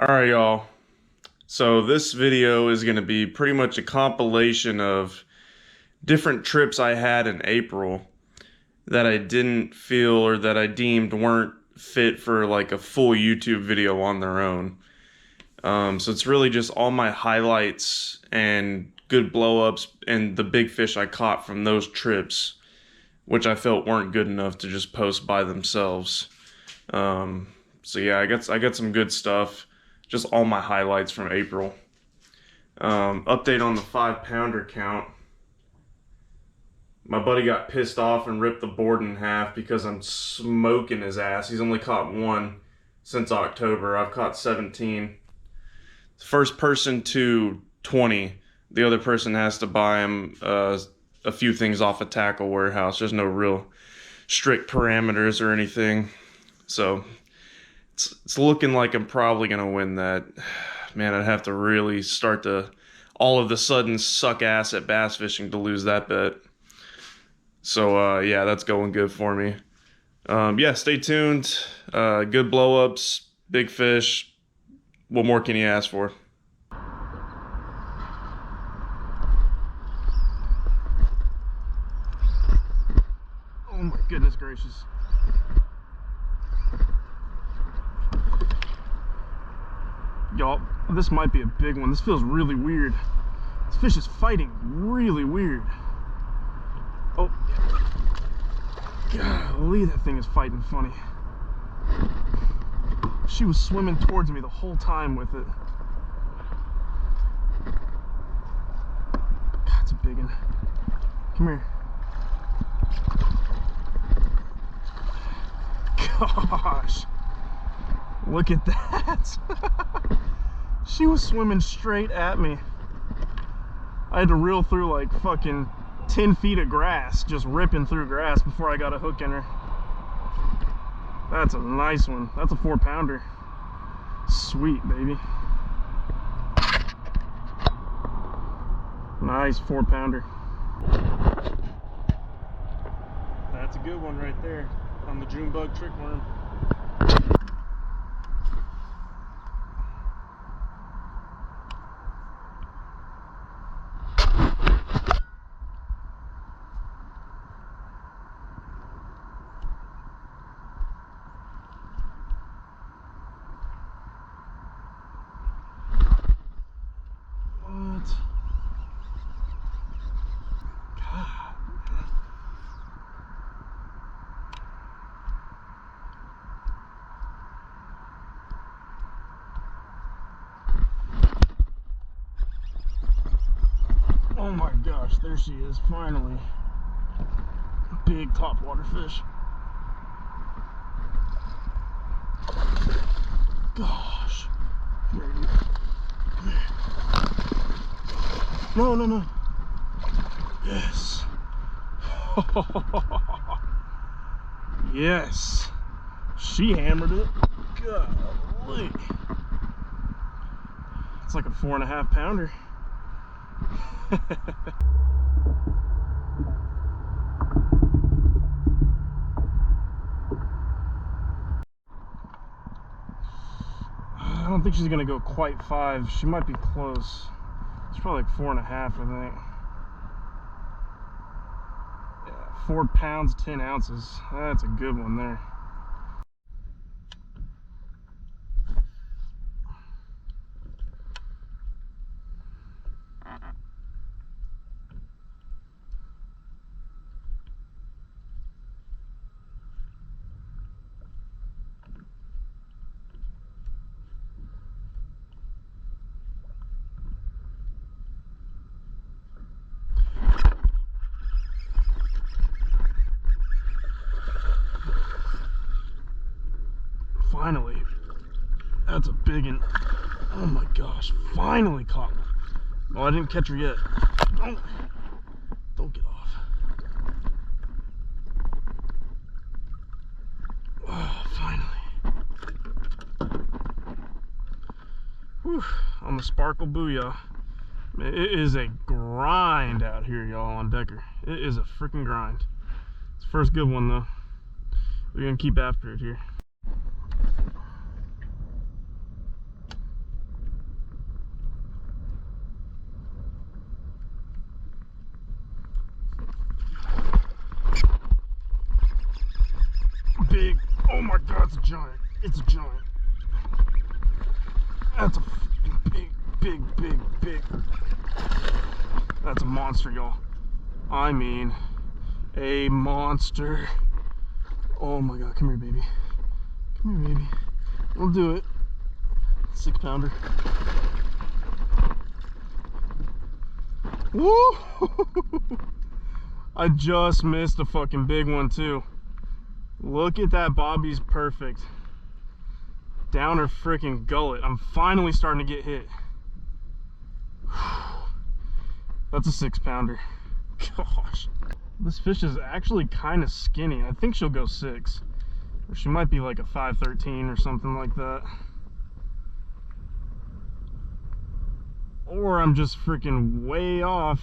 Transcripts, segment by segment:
Alright, y'all. So this video is going to be pretty much a compilation of different trips I had in April that I didn't feel or that I deemed weren't fit for like a full YouTube video on their own. So it's really just all my highlights and good blow-ups and the big fish I caught from those trips, which I felt weren't good enough to just post by themselves. So yeah, I got some good stuff. Just all my highlights from April. Update on the 5-pounder count. My buddy got pissed off and ripped the board in half because I'm smoking his ass. He's only caught one since October. I've caught 17. First person to 20. The other person has to buy him a few things off a tackle warehouse. There's no real strict parameters or anything. So it's looking like I'm probably going to win that. Man, I'd have to really start to all of the sudden suck ass at bass fishing to lose that bet. So, yeah, that's going good for me. Yeah, stay tuned. Good blow-ups, big fish. What more can you ask for? Oh my goodness gracious. Y'all, this might be a big one. This feels really weird. This fish is fighting really weird. Oh, golly, that thing is fighting funny. She was swimming towards me the whole time with it. God, it's a big one. Come here. Gosh, look at that. She was swimming straight at me. I had to reel through like fucking 10 feet of grass, just ripping through grass before I got a hook in her. That's a nice one. That's a 4-pounder. Sweet, baby. Nice 4-pounder. That's a good one right there on the June bug trick worm. Oh my gosh, there she is, finally. Big topwater fish. Gosh. Come here. No, no, no. Yes. Yes. She hammered it. Golly. It's like a 4.5-pounder. I don't think she's gonna go quite 5. She might be close. It's probably like 4.5, I think. Yeah, 4 pounds, 10 ounces. That's a good one there. Finally. That's a big one. Oh my gosh. Finally caught one. Oh, I didn't catch her yet. Don't get off. Oh, finally. Whew. On the Sparkle Booyah. It is a grind out here, y'all, on Decker. It is a freaking grind. It's the first good one, though. We're gonna keep after it here. That's a giant. It's a giant. That's a big. That's a monster, y'all. I mean, a monster. Oh my god, come here, baby. Come here, baby. We'll do it. 6 pounder. Woo! I just missed a fucking big one too. Look at that Bobby's perfect. Down her freaking gullet. I'm finally starting to get hit. That's a 6 pounder. Gosh. This fish is actually kind of skinny. I think she'll go 6. Or she might be like a 513 or something like that. Or I'm just freaking way off.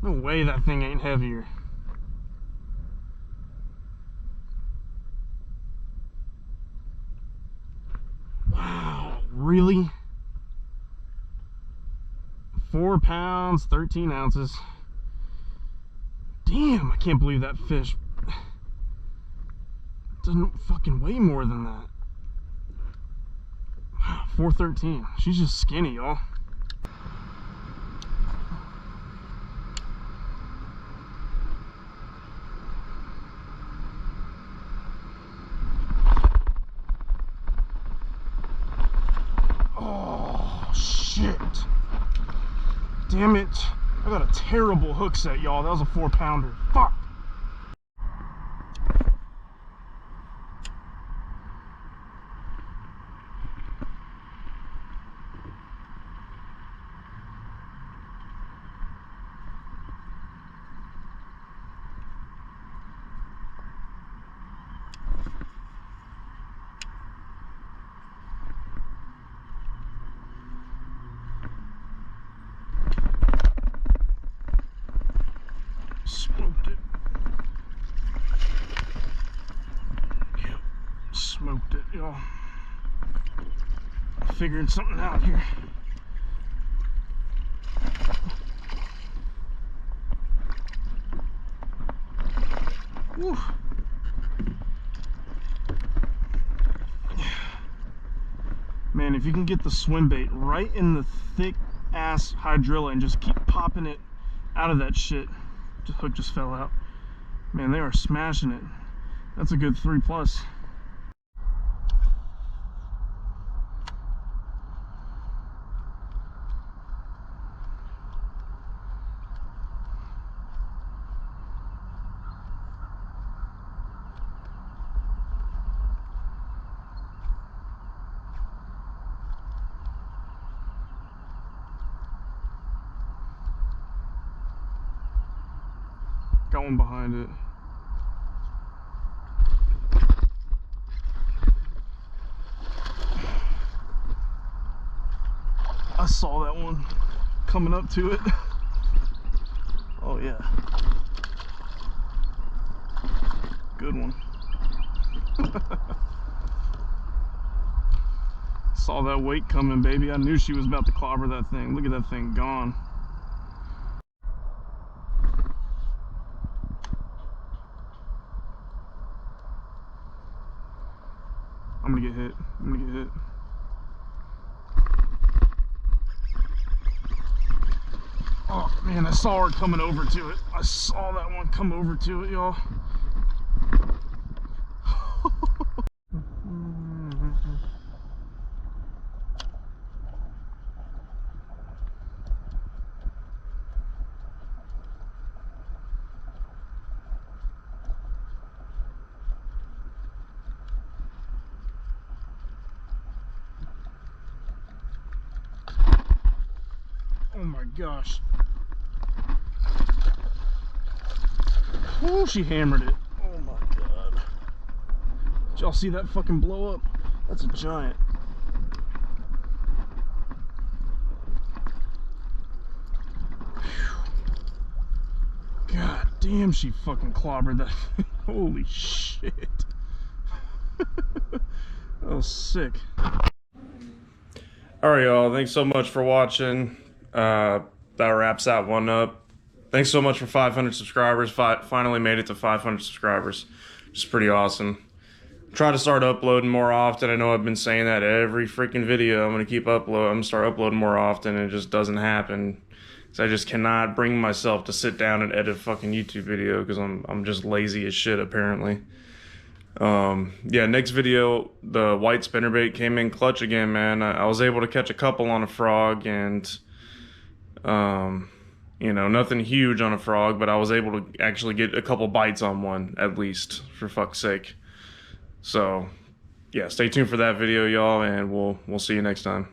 No way that thing ain't heavier. Wow, really? 4 pounds, 13 ounces. Damn, I can't believe that fish doesn't fucking weigh more than that. Wow, 413. She's just skinny, y'all. Oh, shit. Damn it. I got a terrible hook set, y'all. That was a 4 pounder. Fuck. Smoked it. Yeah, smoked it, y'all. Figuring something out here. Woo. Man, if you can get the swim bait right in the thick ass hydrilla and just keep popping it out of that shit. The hook just fell out. Man, they are smashing it. That's a good 3+. Got one behind it. I saw that one coming up to it. Oh yeah. Good one. Saw that weight coming, baby. I knew she was about to clobber that thing. Look at that thing gone. I'm gonna get hit. I'm gonna get hit. Oh man, I saw her coming over to it. I saw that one come over to it, y'all. Oh my gosh. Oh, she hammered it. Oh my god. Did y'all see that fucking blow up? That's a giant. God damn, she fucking clobbered that thing. Holy shit. That was sick. Alright, y'all. Thanks so much for watching. That wraps that one up. Thanks so much for 500 subscribers. Finally made it to 500 subscribers. It's pretty awesome. try to start uploading more often. I know I've been saying that every freaking video. I'm gonna keep uploading. I'm gonna start uploading more often, and it just doesn't happen. So I just cannot bring myself to sit down and edit a fucking YouTube video because I'm just lazy as shit apparently. Yeah, next video, the white spinnerbait came in clutch again, man. I was able to catch a couple on a frog, and you know, nothing huge on a frog, but I was able to actually get a couple bites on one at least, for fuck's sake. So yeah, stay tuned for that video, y'all, and we'll see you next time.